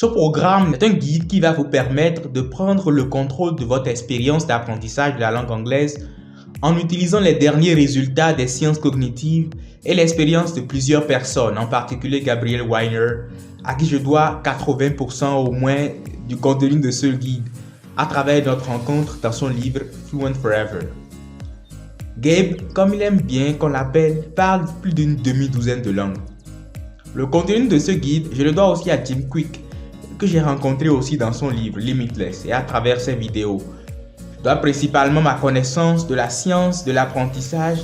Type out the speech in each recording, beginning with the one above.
Ce programme est un guide qui va vous permettre de prendre le contrôle de votre expérience d'apprentissage de la langue anglaise en utilisant les derniers résultats des sciences cognitives et l'expérience de plusieurs personnes, en particulier Gabriel Weiner, à qui je dois 80% au moins du contenu de ce guide à travers notre rencontre dans son livre Fluent Forever. Gabe, comme il aime bien qu'on l'appelle, parle plus d'une demi-douzaine de langues. Le contenu de ce guide, je le dois aussi à Jim Quick, que j'ai rencontré aussi dans son livre Limitless et à travers ses vidéos. Je dois principalement ma connaissance de la science de l'apprentissage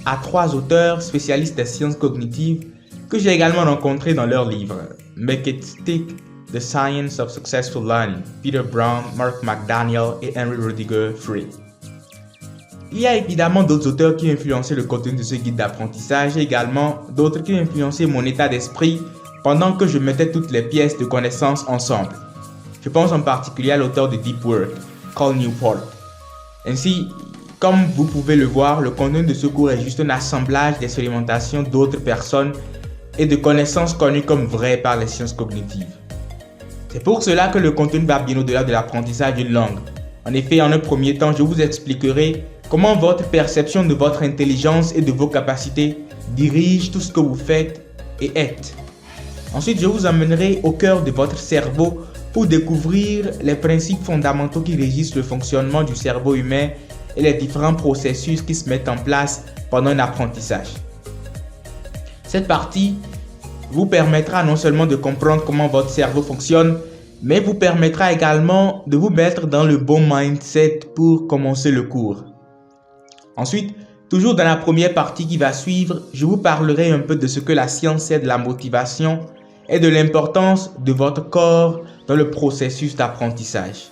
à 3 auteurs spécialistes des sciences cognitives que j'ai également rencontrés dans leurs livres Make It Stick, The Science of Successful Learning, Peter Brown, Mark McDaniel et Henry Rudiger Free. Il y a évidemment d'autres auteurs qui ont influencé le contenu de ce guide d'apprentissage et également d'autres qui ont influencé mon état d'esprit pendant que je mettais toutes les pièces de connaissances ensemble. Je pense en particulier à l'auteur de Deep Work, Cal Newport. Ainsi, comme vous pouvez le voir, le contenu de ce cours est juste un assemblage d'expérimentations d'autres personnes et de connaissances connues comme vraies par les sciences cognitives. C'est pour cela que le contenu va bien au-delà de l'apprentissage d'une langue. En effet, en un premier temps, je vous expliquerai comment votre perception de votre intelligence et de vos capacités dirige tout ce que vous faites et êtes. Ensuite, je vous emmènerai au cœur de votre cerveau pour découvrir les principes fondamentaux qui régissent le fonctionnement du cerveau humain et les différents processus qui se mettent en place pendant un apprentissage. Cette partie vous permettra non seulement de comprendre comment votre cerveau fonctionne, mais vous permettra également de vous mettre dans le bon mindset pour commencer le cours. Ensuite, toujours dans la première partie qui va suivre, je vous parlerai un peu de ce que la science sait de la motivation et de l'importance de votre corps dans le processus d'apprentissage.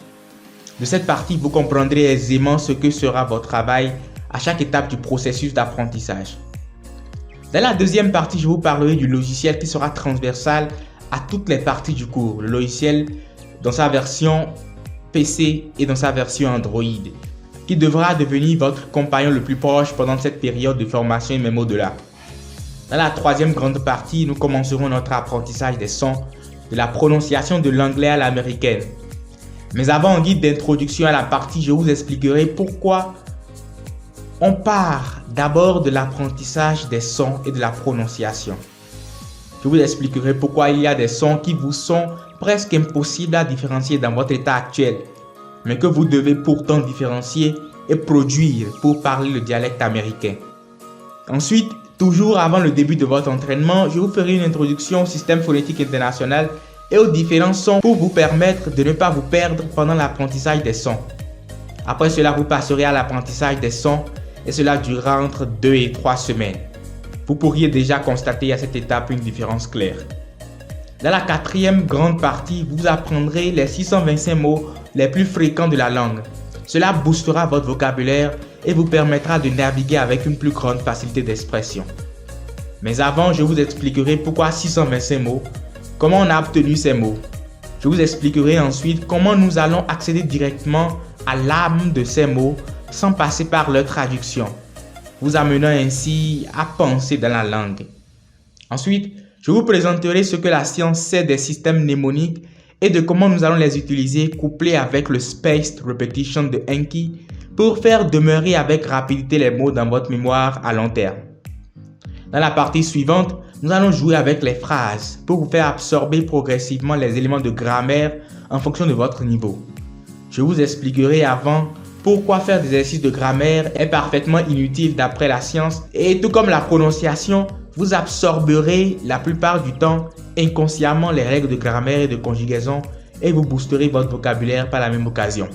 De cette partie, vous comprendrez aisément ce que sera votre travail à chaque étape du processus d'apprentissage. Dans la deuxième partie, je vous parlerai du logiciel qui sera transversal à toutes les parties du cours. Le logiciel dans sa version PC et dans sa version Android, qui devra devenir votre compagnon le plus proche pendant cette période de formation et même au-delà. Dans la troisième grande partie, nous commencerons notre apprentissage des sons, de la prononciation de l'anglais à l'américaine. Mais avant, en guide d'introduction à la partie, je vous expliquerai pourquoi on part d'abord de l'apprentissage des sons et de la prononciation. Je vous expliquerai pourquoi il y a des sons qui vous sont presque impossibles à différencier dans votre état actuel, mais que vous devez pourtant différencier et produire pour parler le dialecte américain. Ensuite, toujours avant le début de votre entraînement, je vous ferai une introduction au système phonétique international et aux différents sons pour vous permettre de ne pas vous perdre pendant l'apprentissage des sons. Après cela, vous passerez à l'apprentissage des sons et cela durera entre 2 et 3 semaines. Vous pourriez déjà constater à cette étape une différence claire. Dans la quatrième grande partie, vous apprendrez les 625 mots les plus fréquents de la langue. Cela boostera votre vocabulaire et vous permettra de naviguer avec une plus grande facilité d'expression. Mais avant, je vous expliquerai pourquoi 625 mots, comment on a obtenu ces mots. Je vous expliquerai ensuite comment nous allons accéder directement à l'âme de ces mots sans passer par leur traduction, vous amenant ainsi à penser dans la langue. Ensuite, je vous présenterai ce que la science sait des systèmes mnémoniques et de comment nous allons les utiliser couplés avec le Spaced Repetition de Enki pour faire demeurer avec rapidité les mots dans votre mémoire à long terme. Dans la partie suivante, nous allons jouer avec les phrases pour vous faire absorber progressivement les éléments de grammaire en fonction de votre niveau. Je vous expliquerai avant pourquoi faire des exercices de grammaire est parfaitement inutile d'après la science et tout comme la prononciation, vous absorberez la plupart du temps inconsciemment les règles de grammaire et de conjugaison et vous boosterez votre vocabulaire par la même occasion.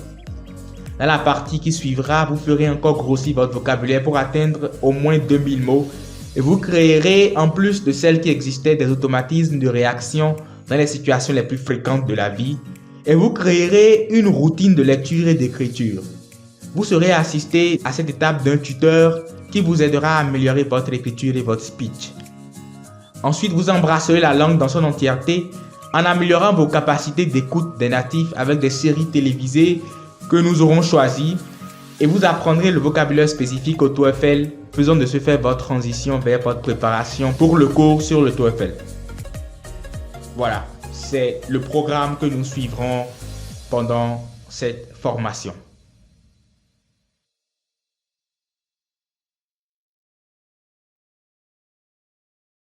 Dans la partie qui suivra, vous ferez encore grossir votre vocabulaire pour atteindre au moins 2000 mots et vous créerez en plus de celles qui existaient des automatismes de réaction dans les situations les plus fréquentes de la vie et vous créerez une routine de lecture et d'écriture. Vous serez assisté à cette étape d'un tuteur qui vous aidera à améliorer votre écriture et votre speech. Ensuite, vous embrasserez la langue dans son entièreté en améliorant vos capacités d'écoute des natifs avec des séries télévisées que nous aurons choisies et vous apprendrez le vocabulaire spécifique au TOEFL, faisant de ce fait votre transition vers votre préparation pour le cours sur le TOEFL. Voilà, c'est le programme que nous suivrons pendant cette formation.